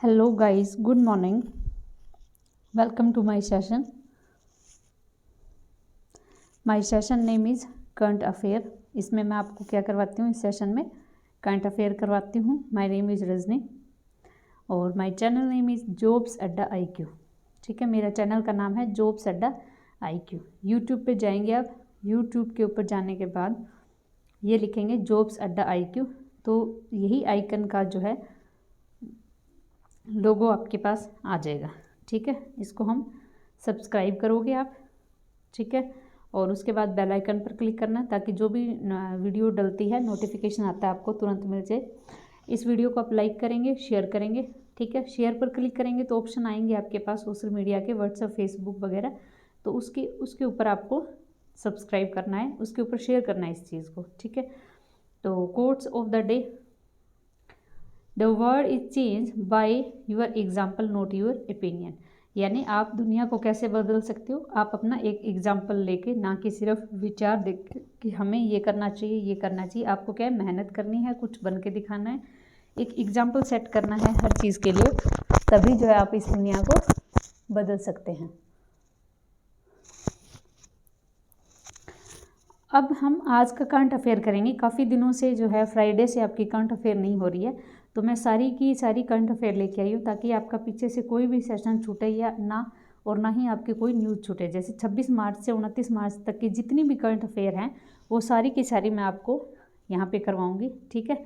Hello guys, good morning. Welcome to my session. My session name is current affair. इसमें मैं आपको क्या करवाती हूँ, इस सेशन में करंट अफेयर करवाती हूँ। माय नेम इज़ रजनी और my channel name is jobs अड्डा IQ। ठीक है, मेरा चैनल का नाम है जॉब्स अड्डा IQ। यूट्यूब पे जाएंगे आप, यूट्यूब के ऊपर जाने के बाद ये लिखेंगे जॉब्स अड्डा IQ, तो यही आइकन का जो है लोगो आपके पास आ जाएगा। ठीक है, इसको हम सब्सक्राइब करोगे आप। ठीक है, और उसके बाद बेल आइकन पर क्लिक करना ताकि जो भी वीडियो डलती है नोटिफिकेशन आता है आपको तुरंत मिल जाए। इस वीडियो को आप लाइक करेंगे, शेयर करेंगे। ठीक है, शेयर पर क्लिक करेंगे तो ऑप्शन आएंगे आपके पास सोशल मीडिया के, व्हाट्सएप, फेसबुक वगैरह, तो उसके ऊपर आपको सब्सक्राइब करना है, उसके ऊपर शेयर करना है इस चीज़ को। ठीक है, तो quotes of the day, the world is change by your example not your opinion. यानी आप दुनिया को कैसे बदल सकते हो, आप अपना एक एग्जाम्पल लेके, ना कि सिर्फ विचार देख कि हमें ये करना चाहिए ये करना चाहिए। आपको क्या है, मेहनत करनी है, कुछ बन के दिखाना है, एक एग्जाम्पल सेट करना है हर चीज़ के लिए, तभी जो है आप इस दुनिया को बदल सकते हैं। अब हम आज का करंट अफेयर करेंगे। काफ़ी दिनों से जो है फ्राइडे से आपकी करंट अफेयर नहीं हो रही है, तो मैं सारी की सारी करंट अफेयर लेके आई हूँ ताकि आपका पीछे से कोई भी सेशन छूटे या ना, और ना ही आपकी कोई न्यूज़ छूटे। जैसे 26 मार्च से 29 मार्च तक की जितनी भी करंट अफेयर हैं वो सारी की सारी मैं आपको यहाँ पे करवाऊँगी। ठीक है,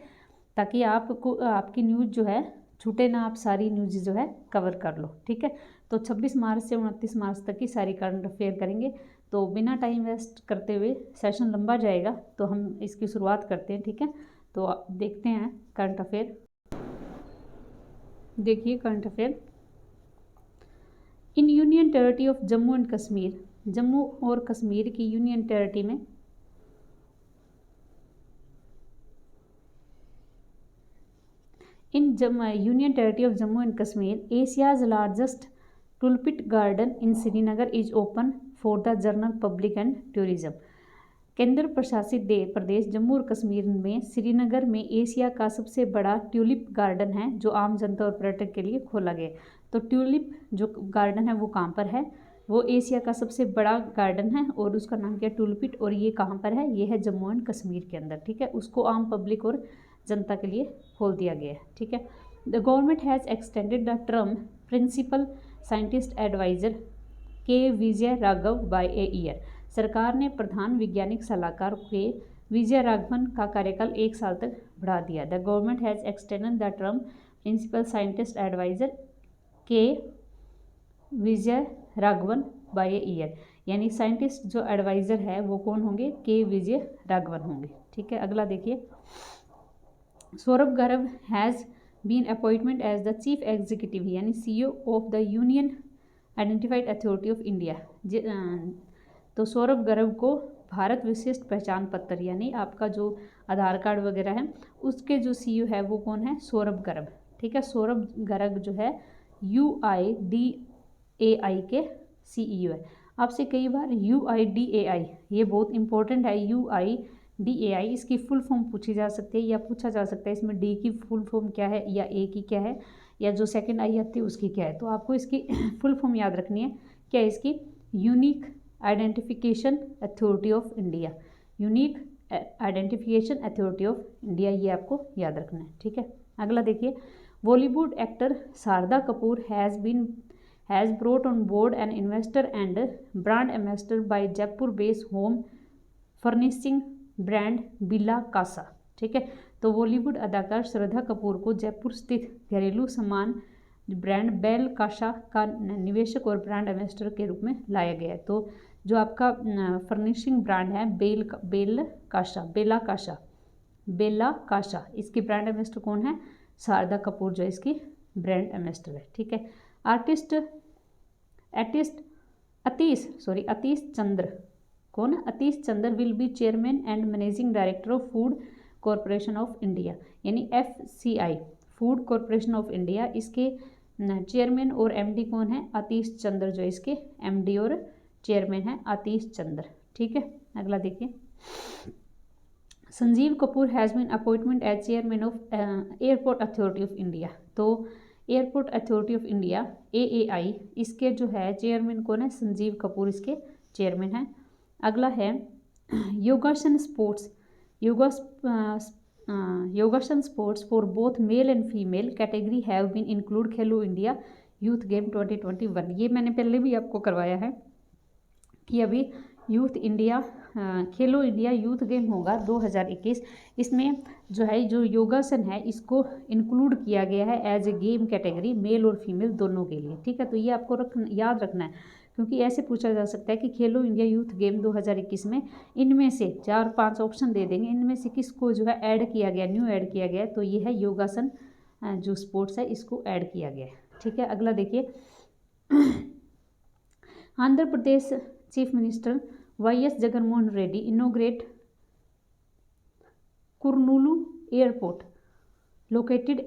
ताकि आपको आपकी न्यूज़ जो है छूटे ना, आप सारी न्यूज़ जो है कवर कर लो। ठीक है, तो 26 मार्च से 29 मार्च तक की सारी करंट अफेयर करेंगे। तो बिना टाइम वेस्ट करते हुए, सेशन लंबा जाएगा तो हम इसकी शुरुआत करते हैं। ठीक है, तो देखते हैं करंट अफेयर। देखिए current affair, in union territory of Jammu and Kashmir, Jammu और कश्मीर की यूनियन टेरिटरी में union territory of Jammu and Kashmir, Asia's largest tulip garden in Srinagar is open for the general public and tourism. केंद्र प्रशासित प्रदेश जम्मू और कश्मीर में श्रीनगर में एशिया का सबसे बड़ा ट्यूलिप गार्डन है जो आम जनता और पर्यटक के लिए खोला गया। तो ट्यूलिप जो गार्डन है वो कहाँ पर है, वो एशिया का सबसे बड़ा गार्डन है और उसका नाम क्या, ट्यूलिप, और ये कहाँ पर है, ये है जम्मू एंड कश्मीर के अंदर। ठीक है, उसको आम पब्लिक और जनता के लिए खोल दिया गया है। ठीक है, the government has extended the term principal scientist adviser K Vijay Raghav by a year. सरकार ने प्रधान वैज्ञानिक सलाहकार के विजय राघवन का कार्यकाल 1 साल तक बढ़ा दिया। The government has extended the term principal scientist adviser K Vijay Raghavan by a year, यानी साइंटिस्ट जो एडवाइज़र है वो कौन होंगे, के विजय राघवन होंगे। ठीक है, अगला देखिए, Saurabh Garg has been appointment as the chief executive, यानी CEO of the union identified authority of India. तो सौरभ गर्ग को भारत विशिष्ट पहचान पत्र, यानी आपका जो आधार कार्ड वगैरह है उसके जो CEO है वो कौन है, सौरभ गर्ग। ठीक है, सौरभ गर्ग जो है UIDAI के CEO है। आपसे कई बार UIDAI, ये बहुत इंपॉर्टेंट है, UIDAI इसकी फुल फॉर्म पूछी जा सकती है या पूछा जा सकता है, इसमें D की फुल फॉर्म क्या है या A की क्या है या जो सेकंड आई आती है उसकी क्या है। तो आपको इसकी फुल फॉर्म याद रखनी है, क्या है इसकी, unique identification authority of India, unique identification authority of India, ये आपको याद रखना है। ठीक है, अगला देखिए, Bollywood actor Sharda Kapoor has brought on board an investor and brand ambassador by Jaipur based home furnishing brand Bella Casa. ठीक है, तो बॉलीवुड अदाकार श्रद्धा कपूर को जयपुर स्थित घरेलू सामान ब्रांड बेल काशा का निवेशक और ब्रांड एम्बेसडर के रूप में लाया गया है। तो जो आपका फर्निशिंग ब्रांड है बेला काशा, इसकी ब्रांड एम्बेसडर कौन है, शारदा कपूर जो इसकी ब्रांड एम्बेसडर है। ठीक है, अतीश चंद्र कौन है, Atish Chandra will be chairman and managing director of food corporation of India, यानी FCI, food corporation of India, इसके चेयरमैन और MD कौन है, अतीश चंद्र, जो इसके MD और चेयरमैन है अतीश चंद्र। ठीक है, अगला देखिए, Sanjeev Kapoor has been appointment as chairman of airport authority of India. तो airport authority of India AAI, इसके जो है चेयरमैन कौन है? संजीव कपूर इसके चेयरमैन हैं। अगला है Yogasana sports, Yogasana sports for both male and female category have been include Khelo India youth game 2021। ये मैंने पहले भी आपको करवाया है कि अभी खेलो इंडिया यूथ गेम होगा 2021। इसमें जो है जो योगासन है इसको इंक्लूड किया गया है as a game category male और फीमेल दोनों के लिए। ठीक है, तो ये आपको याद रखना है, क्योंकि ऐसे पूछा जा सकता है कि खेलो इंडिया यूथ गेम 2021 में इनमें से 4-5 ऑप्शन दे देंगे, इनमें से किसको जो है ऐड किया गया, न्यू ऐड किया गया, तो ये है योगासन जो स्पोर्ट्स है इसको ऐड किया गया है। ठीक है, अगला देखिए Andhra Pradesh chief minister YS Jaganmohan Reddy inaugurate Kurnool airport located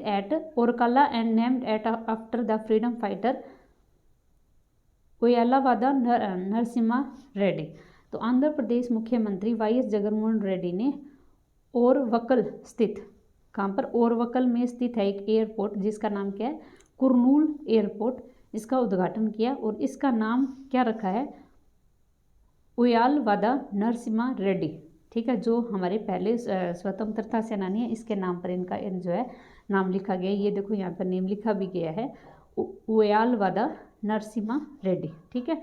at Orkala and named after the freedom fighter Uyyalawada Narasimha Reddy. तो आंध्र प्रदेश मुख्यमंत्री YS जगनमोहन रेड्डी ने ओरवकल स्थित, कहाँ पर? ओरवकल में स्थित है एक एयरपोर्ट जिसका नाम क्या है? कुर्नूल एयरपोर्ट, इसका उद्घाटन किया और इसका नाम क्या रखा है? उयालवादा नरसिम्हा रेड्डी। ठीक है, जो हमारे पहले स्वतंत्रता सेनानी है इसके नाम पर इनका जो है नाम लिखा गया। ये देखो यहाँ पर नेम लिखा भी गया है उयालवादा नरसिम्हा रेड्डी। ठीक है,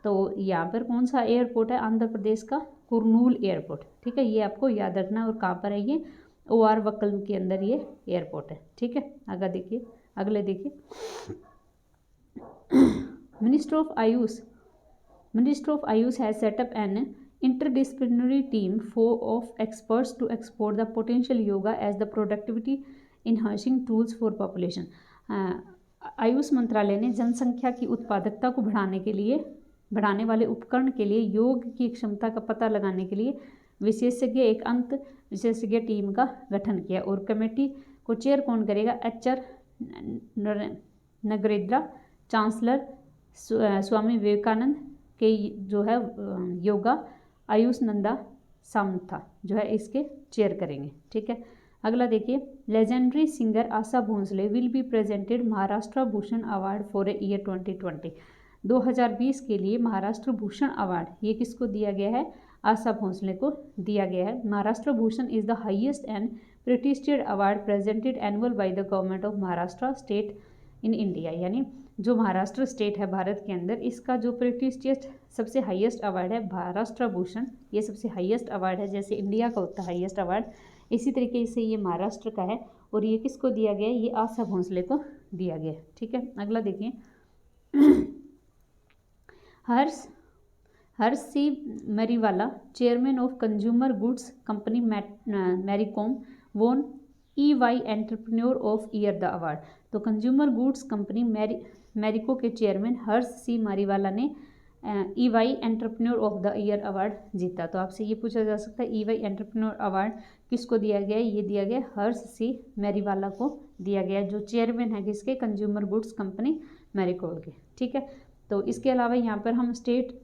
तो यहाँ पर कौन सा एयरपोर्ट है? आंध्र प्रदेश का कुर्नूल एयरपोर्ट। ठीक है, ये आपको याद रखना है। और कहाँ पर है ये? ओरवकल के अंदर ये एयरपोर्ट है। ठीक है, अगले देखिए minister of Ayush has set up an interdisciplinary team of experts to explore the potential yoga as the productivity enhancing tools for population। Ayush मंत्रालय ने जनसंख्या की उत्पादकता को बढ़ाने वाले उपकरण के लिए योग की क्षमता का पता लगाने के लिए एक विशेषज्ञ टीम का गठन किया। और कमेटी को चेयर कौन करेगा? HR नगरेद्रा, चांसलर स्वामी विवेकानंद के जो है योगा आयुष नंदा सामंथा जो है इसके चेयर करेंगे। ठीक है, अगला देखिए legendary singer Asha Bhosle will be presented Maharashtra Bhushan award for a year 2020। 2020 के लिए महाराष्ट्र भूषण अवार्ड ये किसको दिया गया है? आशा भोंसले को दिया गया है। Maharashtra Bhushan is the highest and prestigious award presented annual by the government of Maharashtra state in India. यानी जो महाराष्ट्र स्टेट है भारत के अंदर, इसका जो प्रेस्टीजियस सबसे हाईएस्ट अवार्ड है महाराष्ट्र भूषण, ये सबसे हाईएस्ट अवार्ड है। जैसे इंडिया का होता है हाईएस्ट अवार्ड, इसी तरीके से ये महाराष्ट्र का है। और ये किसको दिया गया है? ये आशा भोंसले को दिया गया है। ठीक है, अगला देखिए Harsh C Mariwala chairman of consumer goods company Marico won EY entrepreneur of year the award. तो कंज्यूमर गुड्स कंपनी मैरिको के चेयरमैन हर्ष सी मारीवाला ने EY entrepreneur of the year award जीता। तो आपसे ये पूछा जा सकता है EY एंटरप्रेन्योर अवार्ड किसको दिया गया है? ये दिया गया हर्ष सी मैरीवाला को दिया गया, जो चेयरमैन है किसके? कंज्यूमर गुड्स कंपनी मैरिको के। ठीक है, तो इसके अलावा यहाँ पर हम स्टेट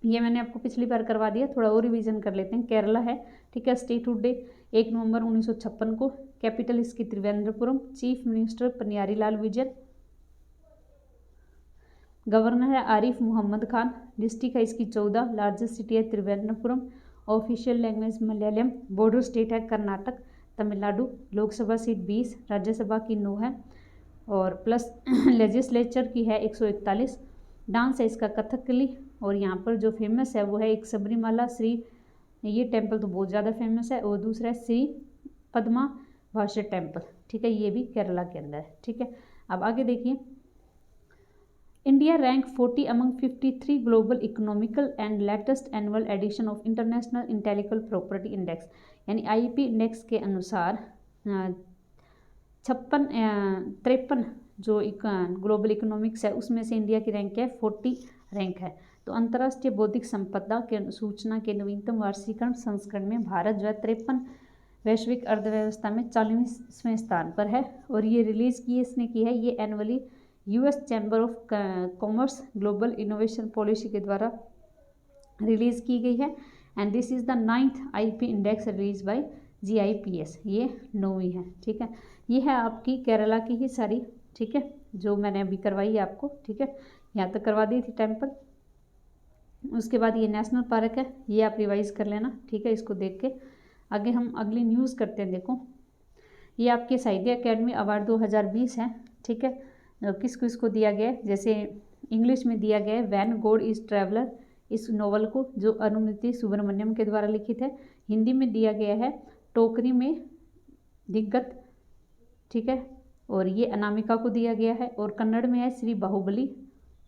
ये मैंने आपको पिछली बार करवा दिया, थोड़ा और रिवीजन कर लेते हैं। केरला है, ठीक है, स्टेटहुड डे 1 नवंबर 1956 को, कैपिटल इसकी Trivendrapuram, chief minister पनियारीलाल Vijayan, governor है आरिफ मोहम्मद खान, डिस्ट्रिक्ट है इसकी 14, लार्जेस्ट सिटी है Trivendrapuram, official language Malayalam, border state है कर्नाटक तमिलनाडु, लोकसभा सीट 20, राज्यसभा की 9 है और प्लस लेजिस्लेचर की है 141, डांस है इसका कथकली और यहाँ पर जो फेमस है वो है एक सबरीमाला श्री, ये टेम्पल तो बहुत ज़्यादा फेमस है, और दूसरा है श्री पद्मा भाष्य टेम्पल। ठीक है, ये भी केरला के अंदर है। ठीक है, अब आगे देखिए India rank 40 among 53 global economical and latest annual edition of international intellectual property index यानी IIP इंडेक्स के अनुसार 53 जो ग्लोबल इकोनॉमिक्स है उसमें से इंडिया की रैंक है 40 रैंक है। तो अंतर्राष्ट्रीय बौद्धिक संपदा के सूचना के नवीनतम वार्षिकरण संस्करण में भारत जो है 53 वैश्विक अर्थव्यवस्था में 40वें स्थान पर है और ये रिलीज इसने की है ये annually US chamber of commerce global innovation policy के द्वारा रिलीज़ की गई है। And this is the 9th IP index release by GIPS, ये 9वीं है। ठीक है, ये है आपकी केरला की ही सारी, ठीक है, जो मैंने अभी करवाई है आपको। ठीक है, यहाँ तक करवा दी थी टाइम पर। उसके बाद ये नेशनल पार्क है, ये आप रिवाइज कर लेना। ठीक है, इसको देख के आगे हम अगली न्यूज़ करते हैं। देखो, ये आपके साहित्य अकेडमी अवार्ड 2020 है। ठीक है, किस किस को दिया गया है, जैसे इंग्लिश में दिया गया है व्हेन गॉड इज ट्रैवलर, इस नोवेल को, जो अरुणिति सुब्रमण्यम के द्वारा लिखित है। हिंदी में दिया गया है टोकरी में दिग्गत, ठीक है, और ये अनामिका को दिया गया है। और कन्नड़ में है श्री बाहुबली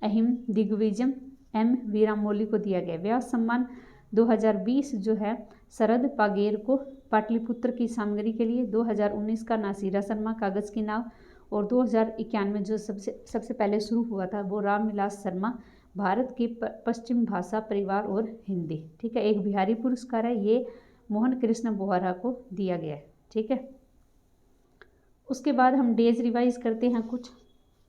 अहिम दिग्विजयम, M वीरामोली को दिया गया। व्यास सम्मान 2020 जो है शरद पागेर को पाटलिपुत्र की सामग्री के लिए, 2019 का नासिरा शर्मा कागज़ की नाव, और 2091 में जो सबसे पहले शुरू हुआ था वो रामविलास शर्मा भारत के पश्चिम भाषा परिवार और हिंदी। ठीक है, एक बिहारी पुरस्कार है, ये मोहन कृष्ण बोहरा को दिया गया है। ठीक है, उसके बाद हम डेज रिवाइज करते हैं कुछ,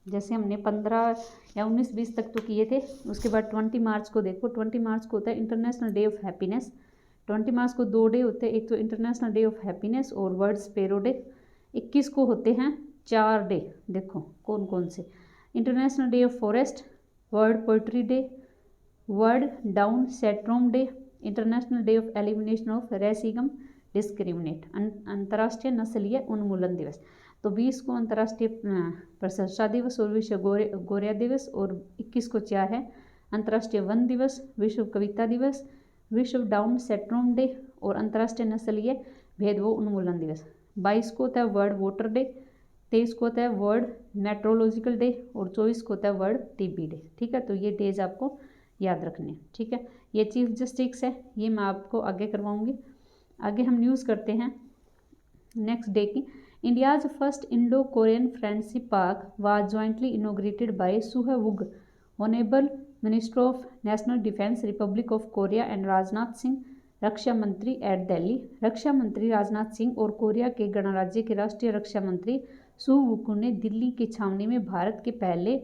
जैसे हमने 15 या 19-20 तक तो किए थे। उसके बाद 20 मार्च को देखो, 20 मार्च को होता है इंटरनेशनल डे ऑफ हैप्पीनेस। 20 मार्च को 2 डे होते हैं, एक तो इंटरनेशनल डे ऑफ हैप्पीनेस और वर्ल्ड स्पैरो डे। 21 को होते हैं 4 डे, देखो कौन कौन से, international day of forest, world poetry day, world down syndrome day, international day of elimination of racism discriminate, अंतर्राष्ट्रीय नस्लीय उन्मूलन दिवस। तो 20 को अंतर्राष्ट्रीय प्रशंसा दिवस और विश्व गोरिया दिवस, और 21 को क्या है, अंतर्राष्ट्रीय वन दिवस, विश्व कविता दिवस, विश्व डाउन सिंड्रोम डे और अंतर्राष्ट्रीय नस्लीय भेदभाव उन्मूलन दिवस। 22 को होता है वर्ल्ड वाटर डे, 23 को होता है वर्ल्ड मेट्रोलॉजिकल डे, और 24 को होता है वर्ल्ड टीबी डे। ठीक है, तो ये डेज आपको याद रखने हैं। ठीक है, ये चीफ जस्टिस है, ये मैं आपको आगे करवाऊंगी। आगे हम न्यूज़ करते हैं नेक्स्ट डे की। India's first Indo Korean friendship park was jointly inaugurated by Suh Wook, honourable minister of national defence Republic of Korea and Rajnath Singh रक्षा मंत्री एट दिल्ली। रक्षा मंत्री राजनाथ सिंह और कोरिया के गणराज्य के राष्ट्रीय रक्षा मंत्री सुहवुग ने दिल्ली की छावनी में भारत के पहले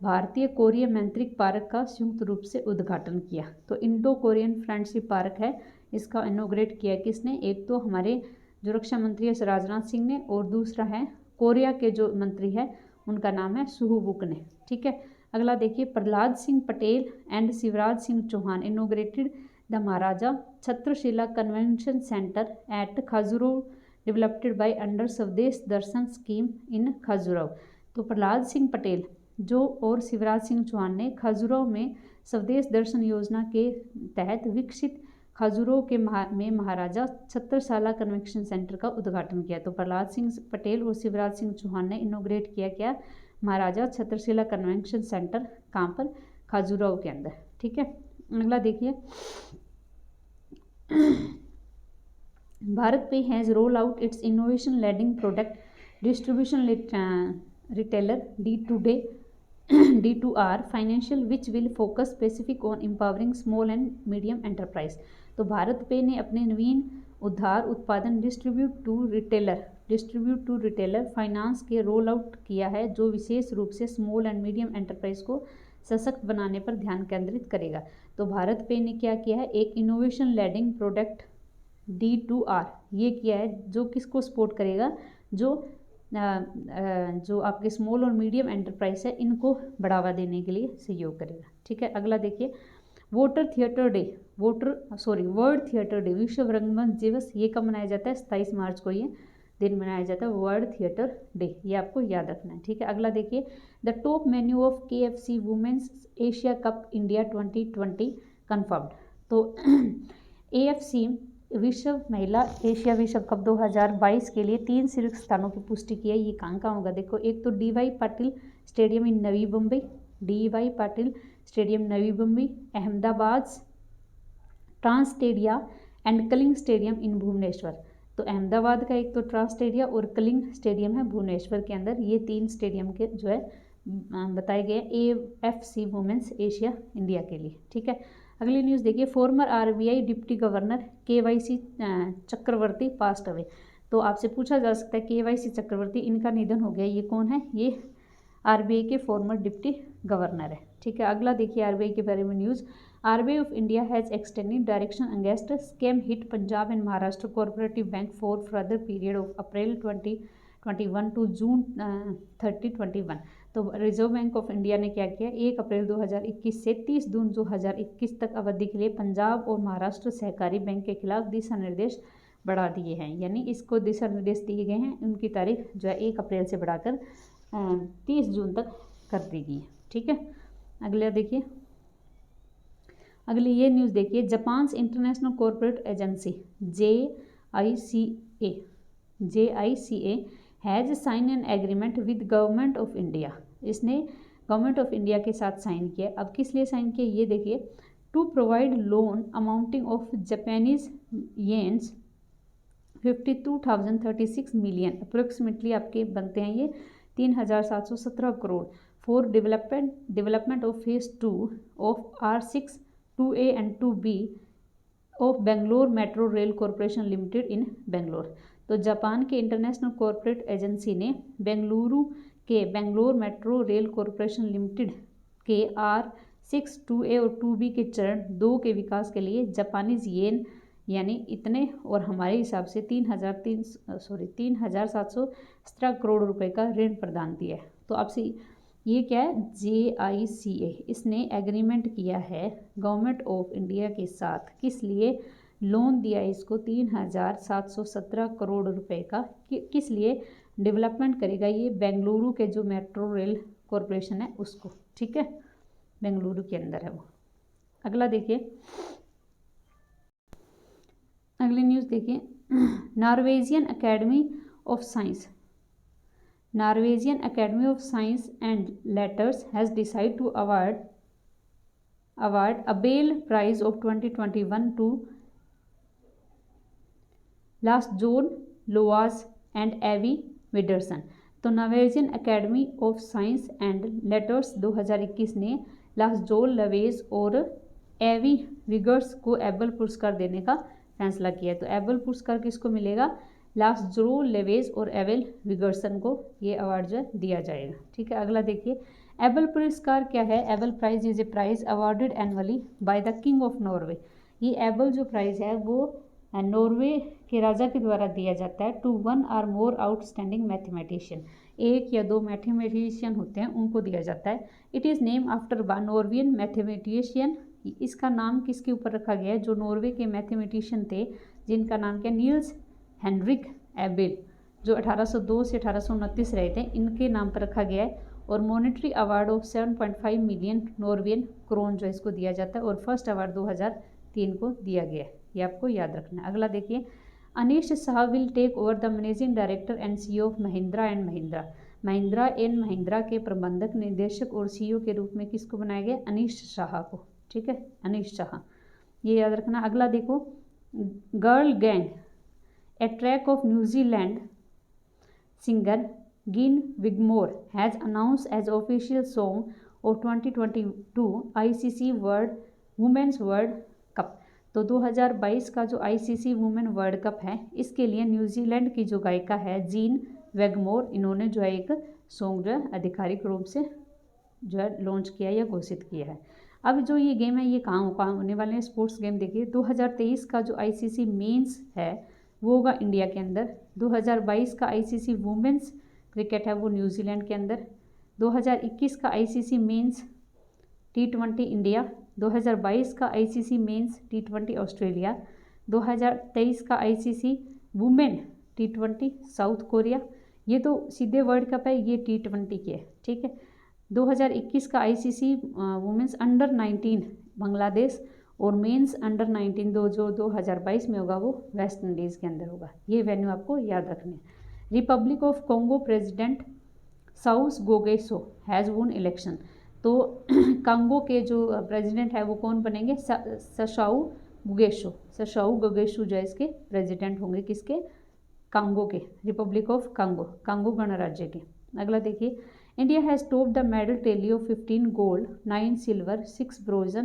भारतीय कोरिय मैत्रिक पार्क का संयुक्त रूप से उद्घाटन किया। तो इंडो कोरियन फ्रेंडशिप पार्क है, इसका इनोग्रेट किया किसने, एक तो हमारे जो रक्षा मंत्री है राजनाथ सिंह ने, और दूसरा है कोरिया के जो मंत्री है उनका नाम है सुहवुग ने। ठीक है, अगला देखिए, Prahlad Singh Patel and Shivraj Singh Chouhan inaugurated the Maharaja Chhatrashila convention centre at Khajuraho developed by under Swadesh Darshan scheme in Khajuraho. तो प्रहलाद सिंह पटेल जो और शिवराज सिंह चौहान ने खजुराहो में स्वदेश दर्शन योजना के तहत विकसित खजुराहो के में महाराजा छत्रसाला कन्वेंशन सेंटर का उद्घाटन किया। तो प्रहलाद सिंह पटेल और शिवराज सिंह चौहान ने इनोग्रेट किया क्या, महाराजा छत्रसाला कन्वेंशन सेंटर, कहाँ पर, खजुराहो के अंदर। ठीक है, अगला देखिए, भारत पे has roll out it's innovation leading product distribution retailer D2R financial which will focus specific on empowering small and medium enterprise. तो भारत पे ने अपने नवीन उद्धार उत्पादन डिस्ट्रीब्यूट टू रिटेलर फाइनेंस के रोल आउट किया है, जो विशेष रूप से स्मॉल एंड मीडियम एंटरप्राइज को सशक्त बनाने पर ध्यान केंद्रित करेगा। तो भारत पे ने क्या किया है, एक इनोवेशन लीडिंग प्रोडक्ट D2R ये किया है, जो किसको सपोर्ट करेगा, जो आपके स्मॉल और मीडियम एंटरप्राइज है इनको बढ़ावा देने के लिए सहयोग करेगा। ठीक है, अगला देखिए, वर्ल्ड थिएटर डे, विश्व रंगमंच दिवस, ये कब मनाया जाता है, 27 मार्च को ये दिन मनाया जाता है, वर्ल्ड थिएटर डे, ये आपको याद रखना है। ठीक है, अगला देखिए, the top menu of KFC women's Asia cup India 2020 confirmed. तो AFC विश्व महिला एशिया विश्व कप 2022 के लिए 3 शीर्ष स्थानों की पुष्टि की है। ये कहाँ कहाँ होगा, देखो, एक तो DY Patil stadium in Navi Mumbai, DY Patil stadium Navi Mumbai, Ahmedabad trans stadia and Kalinga stadium in Bhubaneswar. तो अहमदाबाद का एक तो ट्रांस स्टेडिया और कलिंग स्टेडियम है भुवनेश्वर के अंदर, ये 3 स्टेडियम के जो है बताए गए AFC वुमेन्स एशिया इंडिया के लिए। ठीक है, अगली न्यूज़ देखिए, farmer RBI deputy governor KYC चक्रवर्ती पास्ट अवे। तो आपसे पूछा जा सकता है KYC चक्रवर्ती, इनका निधन हो गया, ये कौन है, ये RBI के फॉर्मर डिप्टी गवर्नर है। ठीक है, अगला देखिए आरबीआई के बारे में news. RBI of India has extended direction against scam hit Punjab and Maharashtra cooperative bank for further period of April 2021 to June 30, 2021। तो रिजर्व बैंक ऑफ इंडिया ने क्या किया, 1 अप्रैल 2021 से 30 जून 2021 तक अवधि के लिए पंजाब और महाराष्ट्र सहकारी बैंक के खिलाफ दिशा निर्देश बढ़ा दिए हैं। यानी इसको दिशा निर्देश दिए गए हैं, उनकी तारीख जो है 1 अप्रैल से बढ़ाकर 30 जून तक कर दी गई है। ठीक है, अगला देखिए, अगली ये न्यूज़ देखिए। Japan's international corporate agency JICA has sign an agreement with government of India. इसने गवर्नमेंट ऑफ इंडिया के साथ साइन किया। अब किस लिए साइन किया ये देखिए, to provide loan amounting of Japanese yens 52,036 million, approximately आपके बनते हैं ये 3,717 crore, for development of phase 2 of R6 2A and 2B of Bangalore metro rail corporation limited in Bangalore. तो जापान के इंटरनेशनल कॉरपोरेट एजेंसी ने बेंगलुरु के Bangalore metro rail corporation limited के R6 2A और 2B के चरण 2 के विकास के लिए जापानीज येन यानी इतने और हमारे हिसाब से 3,717 करोड़ रुपए का ऋण प्रदान दिया है। तो आपसे ये क्या है, JICA, इसने एग्रीमेंट किया है गवर्नमेंट ऑफ इंडिया के साथ, किस लिए लोन दिया है इसको 3,717 करोड़ रुपए का, किस लिए डेवलपमेंट करेगा ये बेंगलुरु के जो मेट्रो रेल कॉरपोरेशन है उसको। ठीक है, बेंगलुरु के अंदर है वो। अगला देखिए, अगली न्यूज़ देखिए। Norwegian academy of science and letters has decide to award Abel prize of 2021 to लास्ट जोन लोआज एंड एवी विडरसन। तो Norwegian academy of science and letters 2021 ने लास्ट जोन लवेज और एवी विगर्स को एबल पुरस्कार देने का फैसला किया। तो एबल पुरस्कार किसको मिलेगा, लास्ट जो लेवेज और एवेल विगर्सन को ये अवार्ड जो दिया जाएगा। ठीक है, अगला देखिए, एबल पुरस्कार क्या है। Abel prize is a prize awarded annually by the king of Norway. ये एबल जो प्राइज है वो नॉर्वे के राजा के द्वारा दिया जाता है टू 1 और मोर आउटस्टैंडिंग मैथमेटिशियन, 1 या 2 मैथमेटिशियन होते हैं उनको दिया जाता है। It is name after one Norwegian mathematician. इसका नाम किसके ऊपर रखा गया है, जो नॉर्वे के मैथमेटिशियन थे जिनका नाम क्या, नील्स हेनरिक एबेल, जो 1802 से 1829 रहे थे, इनके नाम पर रखा गया है। और monetary award of 7.5 million Norwegian krone जो इसको दिया जाता है, और फर्स्ट अवार्ड 2003 को दिया गया है, ये आपको याद रखना है। अगला देखिए, Anish Shah will take over the managing director and CEO of Mahindra and Mahindra के प्रबंधक निदेशक और CEO के रूप में किसको बनाया गया, अनीश शाह को। ठीक है, अनीश शाह, ये याद रखना। अगला देखो, girl gang a track of New Zealand singer Gin Wigmore has announce as official song of 2022 ICC women's world cup. तो 2022 का जो ICC वुमेन वर्ल्ड कप है, इसके लिए न्यूजीलैंड की जो गायिका है जीन वेगमोर, इन्होंने जो है एक सॉन्ग जो है आधिकारिक रूप से जो है लॉन्च किया या घोषित किया है। अब जो ये गेम है ये कहाँ होने वाले हैं, स्पोर्ट्स गेम देखिए। 2023 का जो ICC मेंस है वो होगा इंडिया के अंदर। 2022 का ICC वुमेन्स क्रिकेट है वो न्यूजीलैंड के अंदर। 2021 का ICC मेंस T20 इंडिया। 2022 का ICC मेंस T20 ऑस्ट्रेलिया। 2023 का ICC women T20 south Korea. ये तो सीधे वर्ल्ड कप है, ये T20 के है। ठीक है, 2021 का ICC वुमेंस अंडर 19 बांग्लादेश और मेंस अंडर 19 जो 2022 में होगा वो वेस्ट इंडीज़ के अंदर होगा। ये वेन्यू आपको याद रखने हैं। रिपब्लिक ऑफ कॉन्गो प्रेसिडेंट साउस गोगेसो हैज़ वोन इलेक्शन। तो कांगो के जो प्रेसिडेंट है वो कौन बनेंगे, सशाऊ गुगेशु जो है इसके प्रेसिडेंट होंगे, किसके, कांगो के, रिपब्लिक ऑफ कांगो गणराज्य के। अगला देखिए, India has top the medal tally of 15 gold 9 silver 6 bronze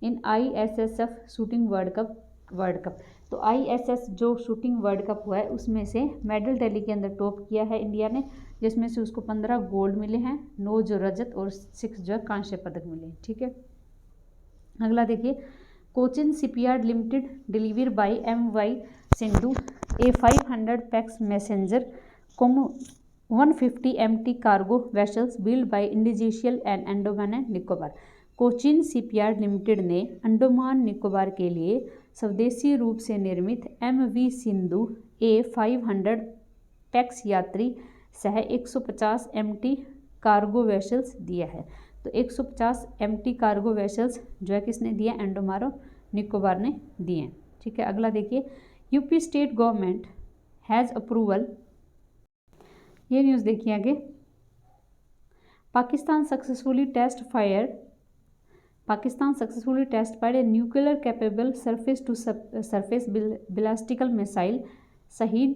in ISSF shooting world cup. तो ISS जो शूटिंग वर्ल्ड कप हुआ है उसमें से मेडल टैली के अंदर टॉप किया है इंडिया ने, जिसमें से उसको 15 गोल्ड मिले हैं, 9 जो रजत और 6 जो कांस्य पदक मिले। ठीक है, अगला देखिए, Cochin shipyard limited deliver by MY Sindhu a 500 pax passenger cum 150 MT cargo vessels build by Indonesia and Andaman and Nicobar. Cochin shipyard limited ने अंडमान निकोबार के लिए स्वदेशी रूप से निर्मित MV सिंधु ए 500 पैक्स यात्री सह 150 MT कार्गो वेसल्स दिया है। तो 150 MT कार्गो वेसल्स जो है किसने दिया? अंडमान और निकोबार ने दिए हैं। ठीक है, अगला देखिए, UP state government has approval, ये न्यूज़ देखिए आगे, Pakistan successfully test fire a nuclear capable surface to surface ballistic missile Shaheen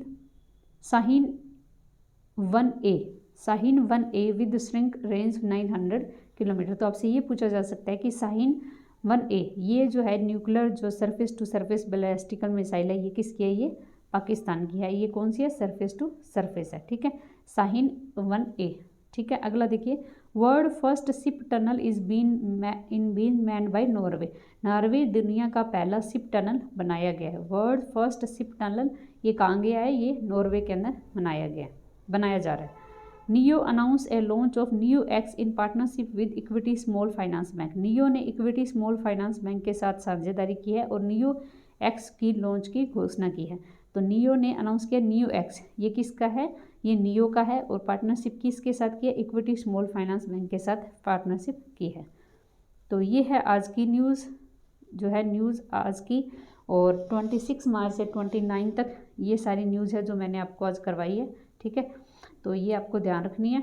1A with shrink range 900 kilometre. तो आपसे ये पूछा जा सकता है कि शाहीन 1A ये जो है न्यूक्लियर जो surface to surface ballistic missile है, ये किसकी है? ये पाकिस्तान की है। ये कौन सी है? सरफेस टू सरफेस है। ठीक है, शाहीन 1A। ठीक है, अगला देखिए, world first ship tunnel is been manned by Norway. Norway दुनिया का पहला शिप टनल बनाया गया है। वर्ल्ड फर्स्ट शिप टनल ये कहाँ गया है? ये नॉर्वे के अंदर बनाया जा रहा है। Neo announce A launch of neo x in partnership with equity small finance bank. Neo ने इक्विटी स्मॉल फाइनेंस बैंक के साथ साझेदारी की है और नियो एक्स की लॉन्च की घोषणा की है। तो नियो ने अनाउंस किया नियो एक्स, ये किसका है? ये नियो का है और पार्टनरशिप किसके साथ की है? इक्विटी स्मॉल फाइनेंस बैंक के साथ पार्टनरशिप की है। तो ये है आज की न्यूज़, जो है न्यूज़ आज की, और 26 मार्च से 29 तक ये सारी न्यूज़ है जो मैंने आपको आज करवाई है। ठीक है, तो ये आपको ध्यान रखनी है।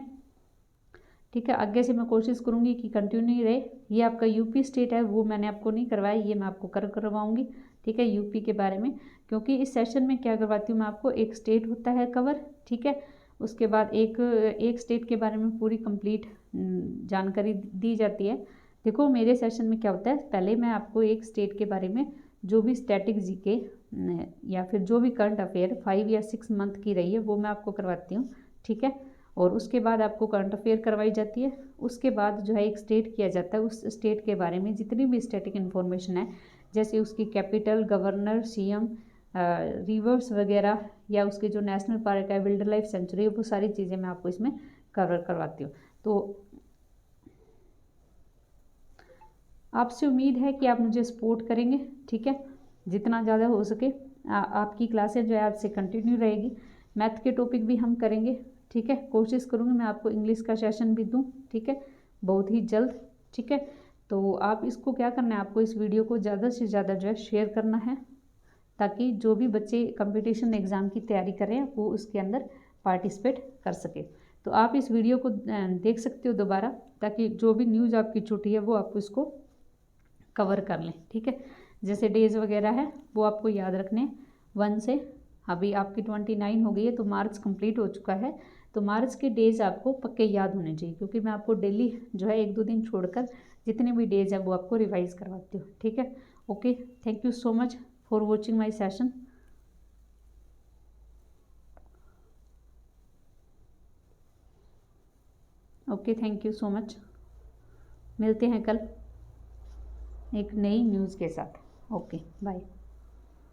ठीक है, आगे से मैं कोशिश करूँगी कि कंटिन्यू रहे। ये आपका यूपी स्टेट है, वो मैंने आपको नहीं करवाया, ये मैं आपको करवाऊँगी। ठीक है, यूपी के बारे में, क्योंकि इस सेशन में क्या करवाती हूँ मैं आपको, एक स्टेट होता है कवर। ठीक है, उसके बाद एक स्टेट के बारे में पूरी कंप्लीट जानकारी दी जाती है। देखो मेरे सेशन में क्या होता है, पहले मैं आपको एक स्टेट के बारे में जो भी स्टैटिक जीके या फिर जो भी करंट अफेयर 5 या 6 मंथ की रही है वो मैं आपको करवाती हूँ। ठीक है, और उसके बाद आपको करंट अफेयर करवाई जाती है। उसके बाद जो है एक स्टेट किया जाता है, उस स्टेट के बारे में जितनी भी स्टैटिक इन्फॉर्मेशन है, जैसे उसकी कैपिटल, गवर्नर, CM, रिवर्स वगैरह, या उसके जो नेशनल पार्क है, वाइल्ड लाइफ सेंचुरी, वो सारी चीज़ें मैं आपको इसमें कवर करवाती हूँ। तो आपसे उम्मीद है कि आप मुझे सपोर्ट करेंगे। ठीक है, जितना ज़्यादा हो सके आपकी क्लासेज जो है आपसे कंटिन्यू रहेगी। मैथ के टॉपिक भी हम करेंगे। ठीक है, कोशिश करूँगी मैं आपको इंग्लिश का सेशन भी दूँ। ठीक है, बहुत ही जल्द। ठीक है, तो आप इसको क्या करना है, आपको इस वीडियो को ज़्यादा से ज़्यादा जो है शेयर करना है, ताकि जो भी बच्चे कंपटीशन एग्ज़ाम की तैयारी करें वो उसके अंदर पार्टिसिपेट कर सके। तो आप इस वीडियो को देख सकते हो दोबारा, ताकि जो भी न्यूज़ आपकी छूटी है वो आप इसको कवर कर लें। ठीक है, जैसे डेज़ वगैरह है वो आपको याद रखने 1 से, अभी आपकी 29 हो गई है तो मार्च कंप्लीट हो चुका है, तो मार्च के डेज़ आपको पक्के याद होने चाहिए, क्योंकि मैं आपको डेली जो है 1-2 दिन छोड़कर जितने भी डेज़ है वो आपको रिवाइज़ करवाती हूँ। ठीक है, okay, thank you so much for watching my session. Okay, thank you so much. मिलते हैं कल एक नई न्यूज़ के साथ। Okay, bye.